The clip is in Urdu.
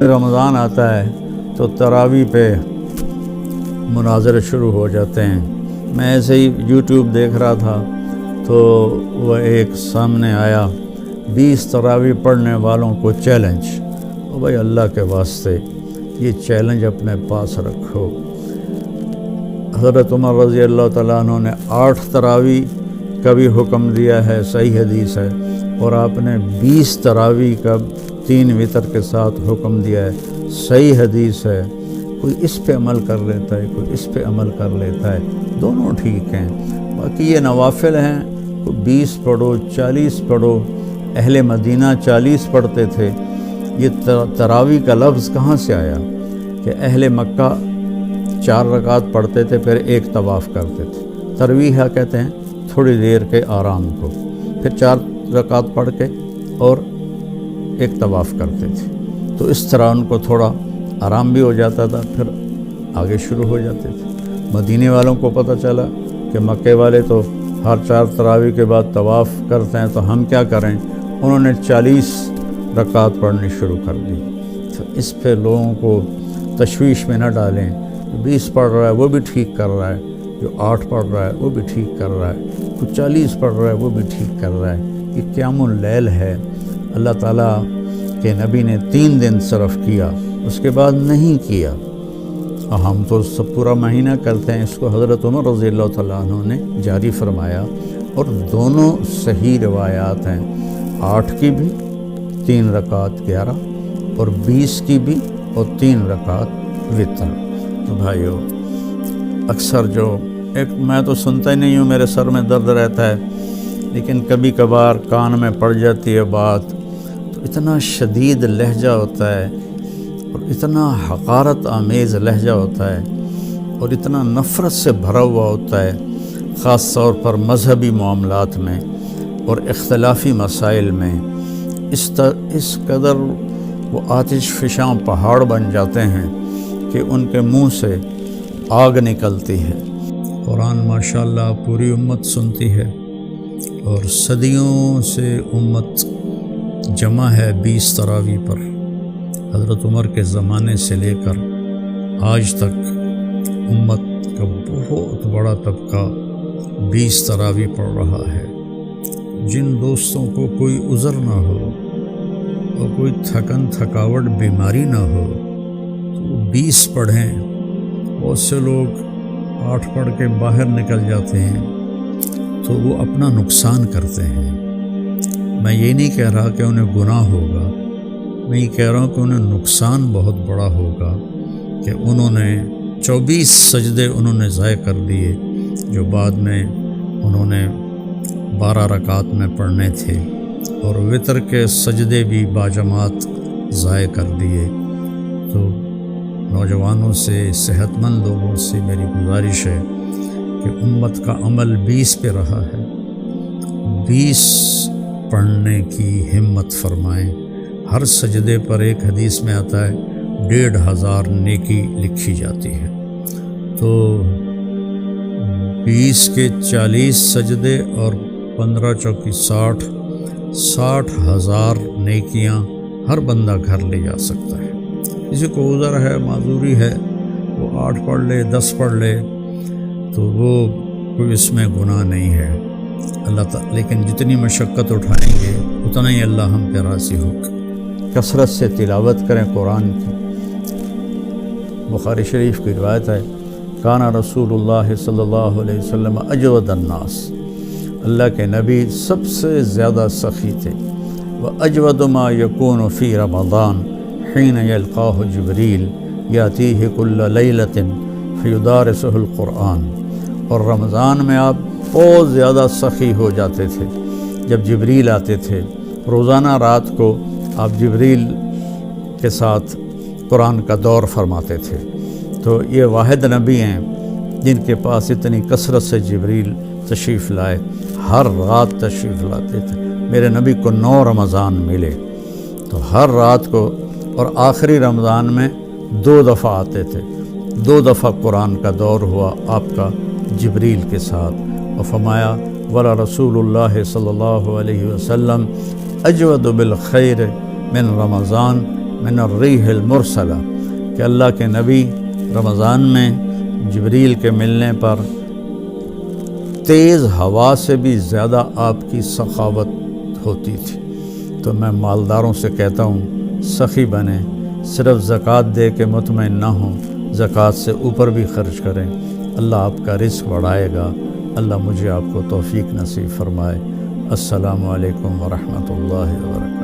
رمضان آتا ہے تو تراویح پہ مناظرے شروع ہو جاتے ہیں۔ میں ایسے ہی یوٹیوب دیکھ رہا تھا تو وہ ایک سامنے آیا 20 تراویح پڑھنے والوں کو چیلنج۔ او بھائی اللہ کے واسطے یہ چیلنج اپنے پاس رکھو۔ حضرت عمر رضی اللہ تعالیٰ عنہ نے 8 تراویح کا بھی حکم دیا ہے، صحیح حدیث ہے، اور آپ نے 20 تراویح کا 3 وتر کے ساتھ حکم دیا ہے، صحیح حدیث ہے۔ کوئی اس پہ عمل کر لیتا ہے، کوئی اس پہ عمل کر لیتا ہے، دونوں ٹھیک ہیں۔ باقی یہ نوافل ہیں، کوئی 20 پڑھو 40 پڑھو، اہل مدینہ 40 پڑھتے تھے۔ یہ تراویح کا لفظ کہاں سے آیا کہ اہل مکہ 4 رکعات پڑھتے تھے پھر ایک طواف کرتے تھے۔ تراویح کہتے ہیں تھوڑی دیر کے آرام کو، پھر 4 رکعات پڑھ کے اور ایک طواف کرتے تھے، تو اس طرح ان کو تھوڑا آرام بھی ہو جاتا تھا، پھر آگے شروع ہو جاتے تھے۔ مدینے والوں کو پتہ چلا کہ مکے والے تو ہر 4 تراویح کے بعد طواف کرتے ہیں، تو ہم کیا کریں؟ انہوں نے 40 رکعات پڑھنی شروع کر دی۔ تو اس پہ لوگوں کو تشویش میں نہ ڈالیں۔ 20 پڑھ رہا ہے وہ بھی ٹھیک کر رہا ہے، جو 8 پڑھ رہا ہے وہ بھی ٹھیک کر رہا ہے، جو 40 پڑھ رہا ہے وہ بھی ٹھیک کر رہا ہے۔ یہ قیام اللیل ہے، اللہ تعالیٰ کے نبی نے 3 دن صرف کیا، اس کے بعد نہیں کیا۔ ہم تو سب پورا مہینہ کرتے ہیں، اس کو حضرت عمر رضی اللہ تعالیٰ عنہ نے جاری فرمایا، اور دونوں صحیح روایات ہیں، 8 کی بھی 3 رکعات 11، اور 20 کی بھی اور 3 رکعات وتر۔ تو بھائیو، اکثر جو میں تو سنتا ہی نہیں ہوں، میرے سر میں درد رہتا ہے، لیکن کبھی کبھار کان میں پڑ جاتی ہے بات، تو اتنا شدید لہجہ ہوتا ہے اور اتنا حقارت آمیز لہجہ ہوتا ہے اور اتنا نفرت سے بھرا ہوا ہوتا ہے، خاص طور پر مذہبی معاملات میں اور اختلافی مسائل میں۔ اس قدر وہ آتش فشاں پہاڑ بن جاتے ہیں کہ ان کے منہ سے آگ نکلتی ہے۔ قرآن ماشاءاللہ پوری امت سنتی ہے، اور صدیوں سے امت جمع ہے 20 تراویح پر۔ حضرت عمر کے زمانے سے لے کر آج تک امت کا بہت بڑا طبقہ 20 تراویح پڑھ رہا ہے۔ جن دوستوں کو کوئی عذر نہ ہو اور کوئی تھکاوٹ بیماری نہ ہو تو وہ 20 پڑھیں۔ بہت سے لوگ 8 پڑھ کے باہر نکل جاتے ہیں تو وہ اپنا نقصان کرتے ہیں۔ میں یہ نہیں کہہ رہا کہ انہیں گناہ ہوگا، میں یہ کہہ رہا ہوں کہ انہیں نقصان بہت بڑا ہوگا کہ انہوں نے 24 سجدے انہوں نے ضائع کر دیے، جو بعد میں انہوں نے 12 رکعات میں پڑھنے تھے، اور وتر کے سجدے بھی باجماعت ضائع کر دیے۔ تو نوجوانوں سے، صحت مند لوگوں سے میری گزارش ہے کہ امت کا عمل 20 پہ رہا ہے، 20 پڑھنے کی ہمت فرمائیں۔ ہر سجدے پر ایک حدیث میں آتا ہے 1500 نیکی لکھی جاتی ہے، تو 20 کے 40 سجدے اور 15 چوکی 60,000 نیکیاں ہر بندہ گھر لے جا سکتا ہے۔ کسی کو عذر ہے، معذوری ہے، وہ 8 پڑھ لے، 10 پڑھ لے، تو وہ کوئی اس میں گناہ نہیں ہے اللہ تعالیٰ، لیکن جتنی مشقت اٹھائیں گے اتنا ہی اللہ ہم پہ راضی ہوگا۔ کثرت سے تلاوت کریں قرآن کی۔ بخاری شریف کی روایت ہے، کان رسول اللہ صلی اللہ علیہ وسلم اجود الناس، اللہ کے نبی سب سے زیادہ سخی تھے۔ وَأَجْوَدُ مَا يَكُونُ فِي رَمَضَانَ حِينَ يَلْقَاهُ جِبْرِيلُ يَأْتِيهِ كُلَّ لَيْلَةٍ فَيُدَارِسُهُ الْقُرْآنَ، اور رمضان میں آپ بہت زیادہ سخی ہو جاتے تھے جب جبریل آتے تھے۔ روزانہ رات کو آپ جبریل کے ساتھ قرآن کا دور فرماتے تھے۔ تو یہ واحد نبی ہیں جن کے پاس اتنی کثرت سے جبریل تشریف لائے، ہر رات تشریف لاتے تھے۔ میرے نبی کو 9 رمضان ملے، تو ہر رات کو، اور آخری رمضان میں 2 دفعہ آتے تھے، 2 دفعہ قرآن کا دور ہوا آپ کا جبریل کے ساتھ، اور فرمایا ولا رسول اللہ صلی اللہ علیہ وسلم اجود بالخیر من رمضان من الریح المرسلہ کہ اللہ کے نبی رمضان میں جبریل کے ملنے پر تیز ہوا سے بھی زیادہ آپ کی سخاوت ہوتی تھی۔ تو میں مالداروں سے کہتا ہوں سخی بنیں، صرف زکوٰۃ دے کے مطمئن نہ ہوں، زکوٰۃ سے اوپر بھی خرچ کریں، اللہ آپ کا رزق بڑھائے گا۔ اللہ مجھے آپ کو توفیق نصیب فرمائے۔ السلام علیکم ورحمۃ اللہ وبرکاتہ۔